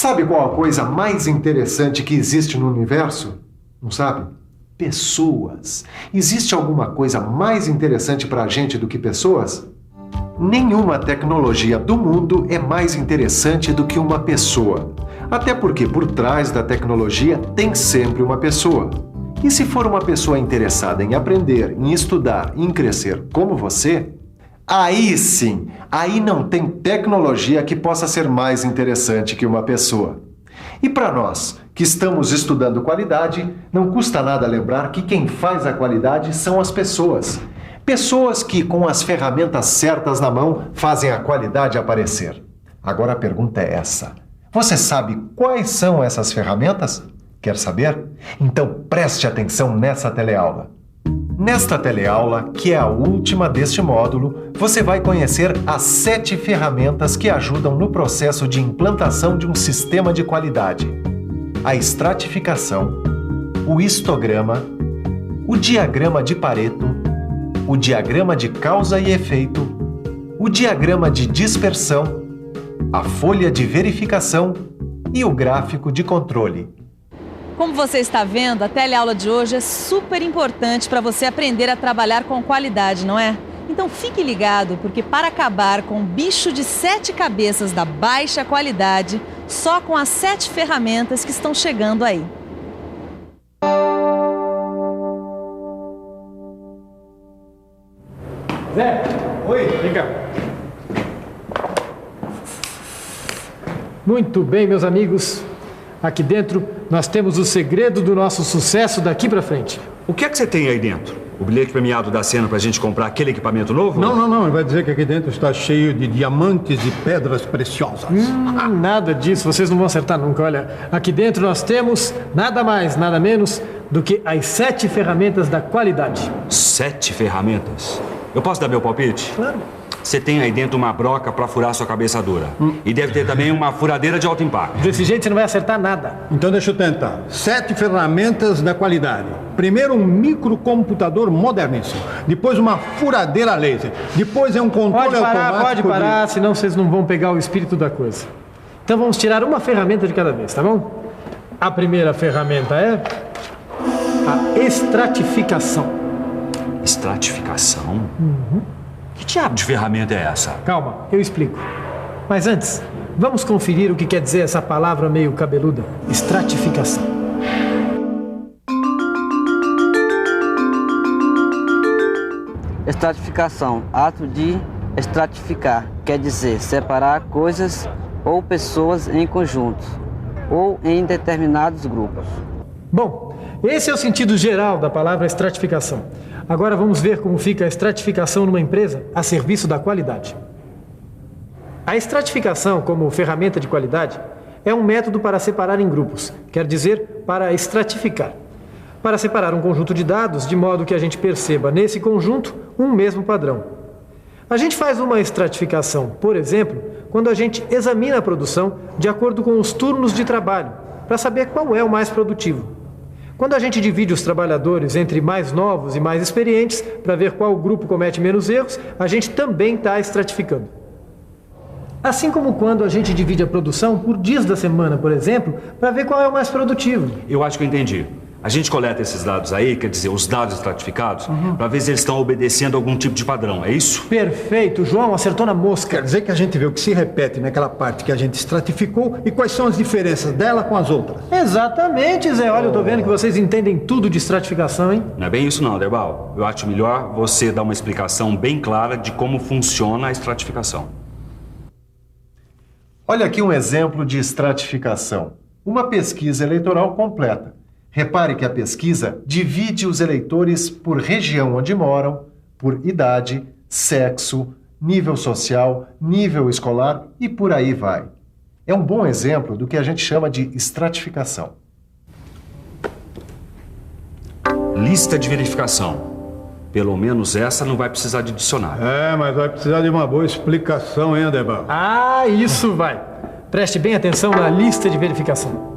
Sabe qual a coisa mais interessante que existe no universo? Não sabe? Pessoas. Existe alguma coisa mais interessante para a gente do que pessoas? Nenhuma tecnologia do mundo é mais interessante do que uma pessoa. Até porque por trás da tecnologia tem sempre uma pessoa. E se for uma pessoa interessada em aprender, em estudar, em crescer como você, aí sim, aí não tem tecnologia que possa ser mais interessante que uma pessoa. E para nós, que estamos estudando qualidade, não custa nada lembrar que quem faz a qualidade são as pessoas. Pessoas que, com as ferramentas certas na mão, fazem a qualidade aparecer. Agora a pergunta é essa. Você sabe quais são essas ferramentas? Quer saber? Então preste atenção nessa teleaula. Nesta teleaula, que é a última deste módulo, você vai conhecer as 7 ferramentas que ajudam no processo de implantação de um sistema de qualidade. A estratificação, o histograma, o diagrama de Pareto, o diagrama de causa e efeito, o diagrama de dispersão, a folha de verificação e o gráfico de controle. Como você está vendo, a teleaula de hoje é super importante para você aprender a trabalhar com qualidade, não é? Então fique ligado, porque para acabar com o bicho de 7 cabeças da baixa qualidade, só com as 7 ferramentas que estão chegando aí. Zé, oi, vem cá. Muito bem, meus amigos. Aqui dentro nós temos o segredo do nosso sucesso daqui pra frente. O que é que você tem aí dentro? O bilhete premiado da Sena pra gente comprar aquele equipamento novo? Não. Ele vai dizer que aqui dentro está cheio de diamantes e pedras preciosas. Nada disso, vocês não vão acertar nunca. Olha, aqui dentro nós temos nada mais, nada menos do que as 7 ferramentas da qualidade. 7 ferramentas? Eu posso dar meu palpite? Claro. Você tem aí dentro uma broca pra furar sua cabeça dura. E deve ter também uma furadeira de alto impacto. Desse jeito você não vai acertar nada. Então deixa eu tentar. 7 ferramentas da qualidade. Primeiro um microcomputador moderníssimo. Depois uma furadeira laser. Depois é um controle automático. Pode parar, senão vocês não vão pegar o espírito da coisa. Então vamos tirar uma ferramenta de cada vez, tá bom? A primeira ferramenta é a estratificação. Estratificação? Que diabo de ferramenta é essa? Calma, eu explico. Mas antes, vamos conferir o que quer dizer essa palavra meio cabeluda. Estratificação. Estratificação, ato de estratificar, quer dizer separar coisas ou pessoas em conjuntos ou em determinados grupos. Bom, esse é o sentido geral da palavra estratificação. Agora vamos ver como fica a estratificação numa empresa a serviço da qualidade. A estratificação, como ferramenta de qualidade, é um método para separar em grupos, quer dizer, para estratificar. Para separar um conjunto de dados de modo que a gente perceba nesse conjunto um mesmo padrão. A gente faz uma estratificação, por exemplo, quando a gente examina a produção de acordo com os turnos de trabalho, para saber qual é o mais produtivo. Quando a gente divide os trabalhadores entre mais novos e mais experientes, para ver qual grupo comete menos erros, a gente também está estratificando. Assim como quando a gente divide a produção por dias da semana, por exemplo, para ver qual é o mais produtivo. Eu acho que eu entendi. A gente coleta esses dados aí, quer dizer, os dados estratificados, para ver se eles estão obedecendo algum tipo de padrão, é isso? Perfeito, João, acertou na mosca. Quer dizer que a gente vê o que se repete naquela parte que a gente estratificou e quais são as diferenças dela com as outras. Exatamente, Zé. Olha, eu tô vendo que vocês entendem tudo de estratificação, hein? Não é bem isso não, Derbal. Eu acho melhor você dar uma explicação bem clara de como funciona a estratificação. Olha aqui um exemplo de estratificação. Uma pesquisa eleitoral completa. Repare que a pesquisa divide os eleitores por região onde moram, por idade, sexo, nível social, nível escolar e por aí vai. É um bom exemplo do que a gente chama de estratificação. Lista de verificação. Pelo menos essa não vai precisar de dicionário. Mas vai precisar de uma boa explicação, hein, Aderbal? Ah, isso vai. Preste bem atenção na lista de verificação.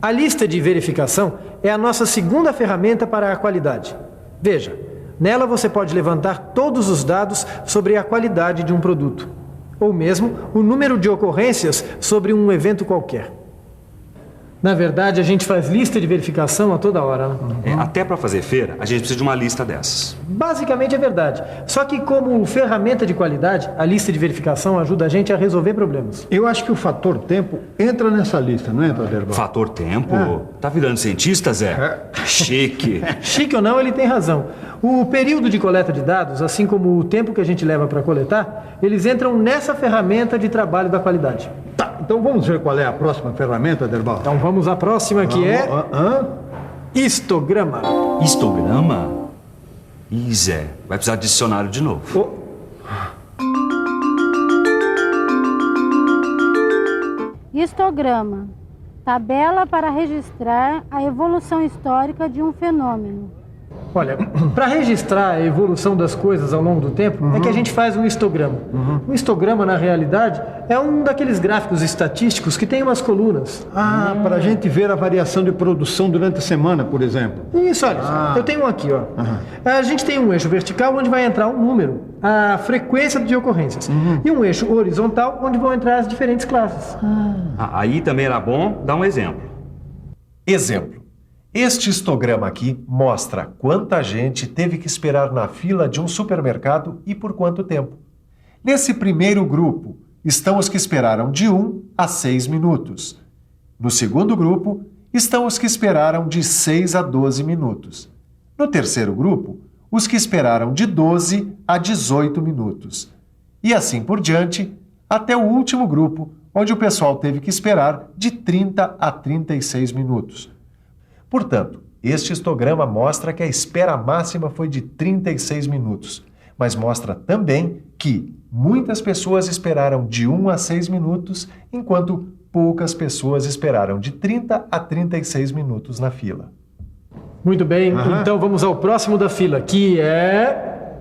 A lista de verificação é a nossa segunda ferramenta para a qualidade. Veja, nela você pode levantar todos os dados sobre a qualidade de um produto. Ou mesmo o número de ocorrências sobre um evento qualquer. Na verdade, a gente faz lista de verificação a toda hora, né? Até para fazer feira, a gente precisa de uma lista dessas. Basicamente é verdade. Só que como ferramenta de qualidade, a lista de verificação ajuda a gente a resolver problemas. Eu acho que o fator tempo entra nessa lista, não entra, Aderbal? Fator tempo? Tá virando cientista, Zé? Chique. Chique ou não, ele tem razão. O período de coleta de dados, assim como o tempo que a gente leva para coletar, eles entram nessa ferramenta de trabalho da qualidade. Tá, então vamos ver qual é a próxima ferramenta, Aderbal? Então vamos à próxima, que é histograma. Histograma? Ih, Zé, vai precisar de dicionário de novo. Histograma. Tabela para registrar a evolução histórica de um fenômeno. Olha, para registrar a evolução das coisas ao longo do tempo, é que a gente faz um histograma. Um histograma, na realidade, é um daqueles gráficos estatísticos que tem umas colunas. Para a gente ver a variação de produção durante a semana, por exemplo. Isso, olha, eu tenho um aqui, ó. A gente tem um eixo vertical onde vai entrar um número, a frequência de ocorrências. E um eixo horizontal onde vão entrar as diferentes classes. Aí também era bom dar um exemplo. Exemplo. Este histograma aqui mostra quanta gente teve que esperar na fila de um supermercado e por quanto tempo. Nesse primeiro grupo estão os que esperaram de 1 a 6 minutos. No segundo grupo estão os que esperaram de 6 a 12 minutos. No terceiro grupo, os que esperaram de 12 a 18 minutos. E assim por diante, até o último grupo, onde o pessoal teve que esperar de 30 a 36 minutos. Portanto, este histograma mostra que a espera máxima foi de 36 minutos, mas mostra também que muitas pessoas esperaram de 1 a 6 minutos, enquanto poucas pessoas esperaram de 30 a 36 minutos na fila. Muito bem, então vamos ao próximo da fila, que é...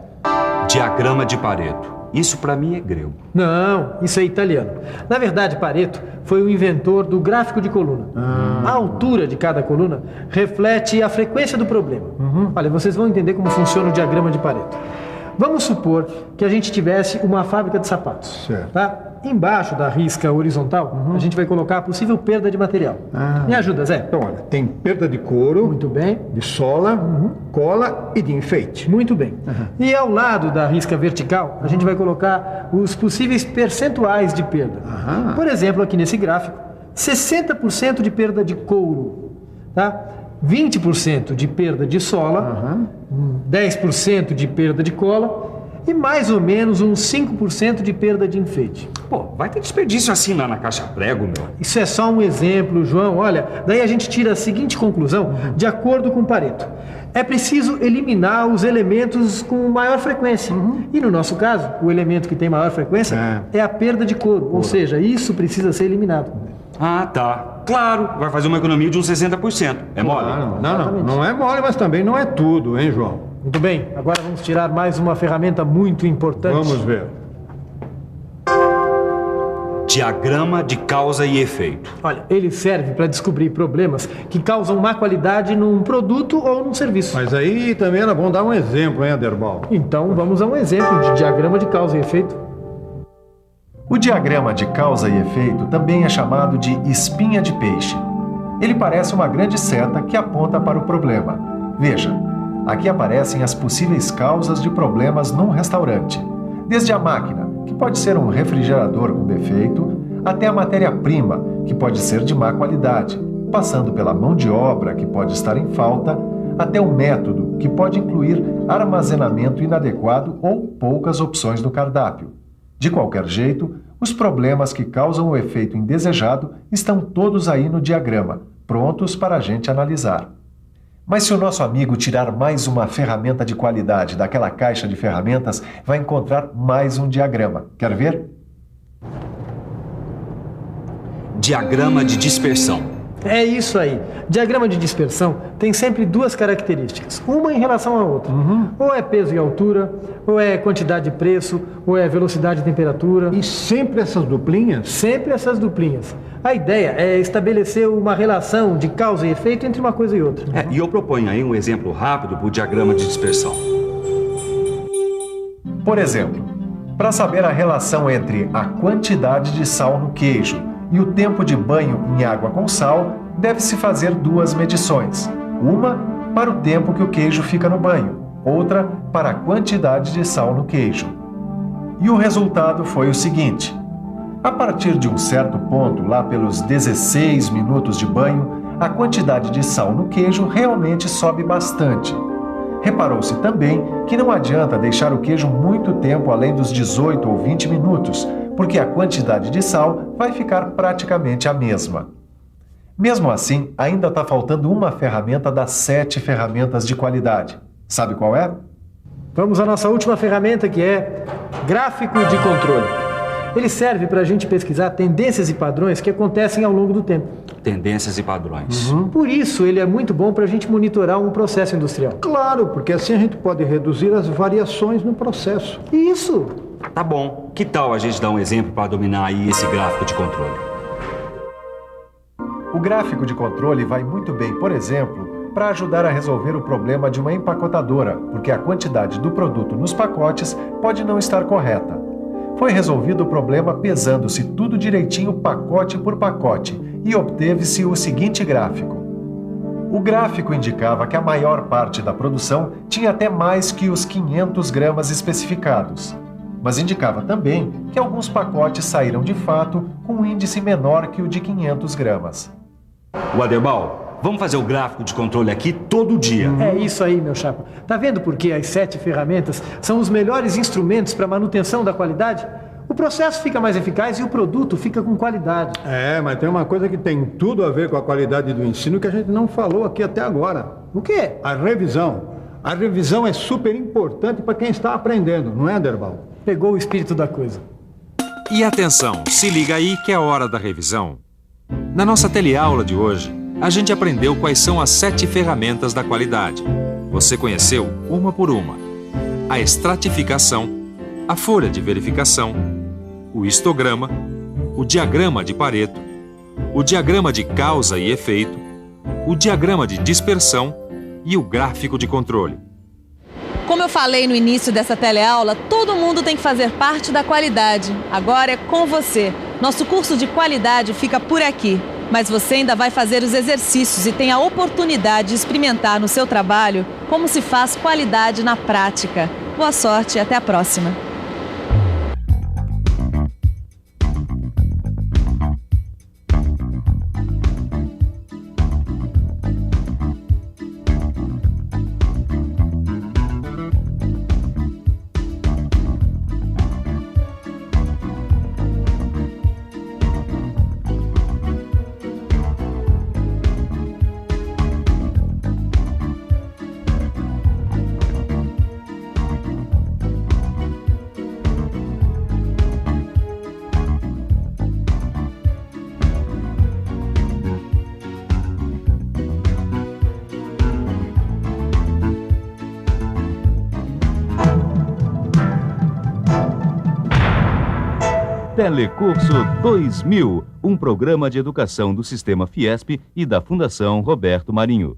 Diagrama de Pareto. Isso para mim é grego. Não, isso é italiano. Na verdade, Pareto foi o inventor do gráfico de coluna. A altura de cada coluna reflete a frequência do problema. Olha, vocês vão entender como funciona o diagrama de Pareto. Vamos supor que a gente tivesse uma fábrica de sapatos. Certo. Tá? Embaixo da risca horizontal, a gente vai colocar a possível perda de material. Me ajuda, Zé. Então, olha, tem perda de couro, Muito bem. de sola, cola e de enfeite. Muito bem. E ao lado da risca vertical, a gente vai colocar os possíveis percentuais de perda. Por exemplo, aqui nesse gráfico, 60% de perda de couro, tá? 20% de perda de sola, 10% de perda de cola e mais ou menos uns 5% de perda de enfeite. Pô, vai ter desperdício assim lá na caixa prego, meu. Isso é só um exemplo, João. Olha, daí a gente tira a seguinte conclusão, de acordo com Pareto. É preciso eliminar os elementos com maior frequência. E no nosso caso, o elemento que tem maior frequência é a perda de couro. Ou seja, isso precisa ser eliminado. Ah, tá. Claro, vai fazer uma economia de uns 60%. É mole? Não é mole, mas também não é tudo, hein, João? Muito bem, agora vamos tirar mais uma ferramenta muito importante. Vamos ver. Diagrama de causa e efeito. Olha, ele serve para descobrir problemas que causam má qualidade num produto ou num serviço. Mas aí também era bom dar um exemplo, hein, Aderbal? Então vamos a um exemplo de diagrama de causa e efeito. O diagrama de causa e efeito também é chamado de espinha de peixe. Ele parece uma grande seta que aponta para o problema. Veja, aqui aparecem as possíveis causas de problemas num restaurante. Desde a máquina, que pode ser um refrigerador com defeito, até a matéria-prima, que pode ser de má qualidade, passando pela mão de obra, que pode estar em falta, até o método, que pode incluir armazenamento inadequado ou poucas opções no cardápio. De qualquer jeito, os problemas que causam o efeito indesejado estão todos aí no diagrama, prontos para a gente analisar. Mas se o nosso amigo tirar mais uma ferramenta de qualidade daquela caixa de ferramentas, vai encontrar mais um diagrama. Quer ver? Diagrama de dispersão. É isso aí. Diagrama de dispersão tem sempre duas características, uma em relação à outra. Ou é peso e altura, ou é quantidade e preço, ou é velocidade e temperatura. E sempre essas duplinhas? Sempre essas duplinhas. A ideia é estabelecer uma relação de causa e efeito entre uma coisa e outra. E eu proponho aí um exemplo rápido para o diagrama de dispersão. Por exemplo, para saber a relação entre a quantidade de sal no queijo e o tempo de banho em água com sal, deve-se fazer duas medições. Uma para o tempo que o queijo fica no banho, outra para a quantidade de sal no queijo. E o resultado foi o seguinte: a partir de um certo ponto, lá pelos 16 minutos de banho, a quantidade de sal no queijo realmente sobe bastante. Reparou-se também que não adianta deixar o queijo muito tempo além dos 18 ou 20 minutos, porque a quantidade de sal vai ficar praticamente a mesma. Mesmo assim, ainda está faltando uma ferramenta das 7 ferramentas de qualidade. Sabe qual é? Vamos à nossa última ferramenta, que é gráfico de controle. Ele serve para a gente pesquisar tendências e padrões que acontecem ao longo do tempo. Tendências e padrões. Por isso, ele é muito bom para a gente monitorar um processo industrial. Claro, porque assim a gente pode reduzir as variações no processo. Isso! Tá bom. Que tal a gente dar um exemplo para dominar aí esse gráfico de controle? O gráfico de controle vai muito bem, por exemplo, para ajudar a resolver o problema de uma empacotadora, porque a quantidade do produto nos pacotes pode não estar correta. Foi resolvido o problema pesando-se tudo direitinho pacote por pacote e obteve-se o seguinte gráfico. O gráfico indicava que a maior parte da produção tinha até mais que os 500 gramas especificados, mas indicava também que alguns pacotes saíram de fato com um índice menor que o de 500 gramas. Aderbal, vamos fazer o gráfico de controle aqui todo dia. É isso aí, meu chapa. Tá vendo por que as 7 ferramentas são os melhores instrumentos para manutenção da qualidade? O processo fica mais eficaz e o produto fica com qualidade. É, mas tem uma coisa que tem tudo a ver com a qualidade do ensino que a gente não falou aqui até agora. O quê? A revisão. A revisão é super importante para quem está aprendendo, não é, Aderbal? Pegou o espírito da coisa. E atenção, se liga aí que é a hora da revisão. Na nossa teleaula de hoje, a gente aprendeu quais são as 7 ferramentas da qualidade. Você conheceu uma por uma: a estratificação, a folha de verificação, o histograma, o diagrama de Pareto, o diagrama de causa e efeito, o diagrama de dispersão e o gráfico de controle. Como eu falei no início dessa teleaula, todo mundo tem que fazer parte da qualidade. Agora é com você. Nosso curso de qualidade fica por aqui, mas você ainda vai fazer os exercícios e tem a oportunidade de experimentar no seu trabalho como se faz qualidade na prática. Boa sorte e até a próxima. Telecurso 2000, um programa de educação do Sistema Fiesp e da Fundação Roberto Marinho.